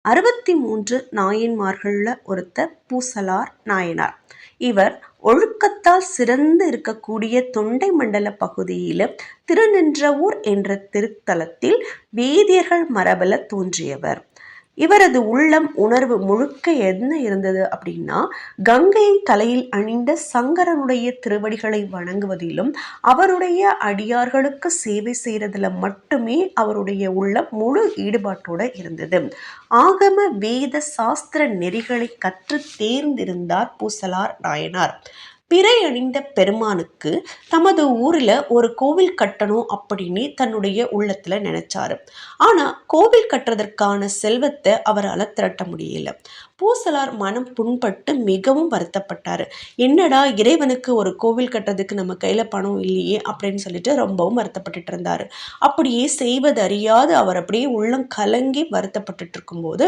63 நாயன்மார்கள்ல ஒருத்தர் பூசலார் நாயனார். இவர் ஒழுக்கத்தால் சிறந்து இருக்கக்கூடிய தொண்டை மண்டல பகுதியில திருநின்றவூர் என்ற திருத்தலத்தில் வேதியர்கள் மரபுல தோன்றியவர். இவரது உள்ளம் உணர்வு முழுக்க என்ன இருந்தது அப்படின்னா, கங்கையை தலையில் அணிந்த சங்கரனுடைய திருவடிகளை வணங்குவதிலும் அவருடைய அடியார்களுக்கு சேவை செய்யறதுல மட்டுமே அவருடைய உள்ளம் முழு ஈடுபாட்டோட இருந்தது. ஆகம வேத சாஸ்திர நெறிகளை கற்று தேர்ந்திருந்தார் பூசலார் நாயனார். பிறை அணிந்த பெருமானுக்கு தமது ஊர்ல ஒரு கோவில் கட்டணும் அப்படின்னு தன்னுடைய உள்ளத்துல நினைச்சாரு. ஆனா கோவில் கட்டுறதற்கான செல்வத்தை அவரால் திரட்ட முடியல. பூசலார் மனம் புண்பட்டு மிகவும் வருத்தப்பட்டாரு. என்னடா, இறைவனுக்கு ஒரு கோவில் கட்டுறதுக்கு நம்ம கையில பணம் இல்லையே அப்படின்னு சொல்லிட்டு ரொம்பவும் வருத்தப்பட்டுட்டு இருந்தாரு. அப்படியே செய்வது அறியாது அவர் அப்படியே உள்ளம் கலங்கி வருத்தப்பட்டுட்டு இருக்கும்போது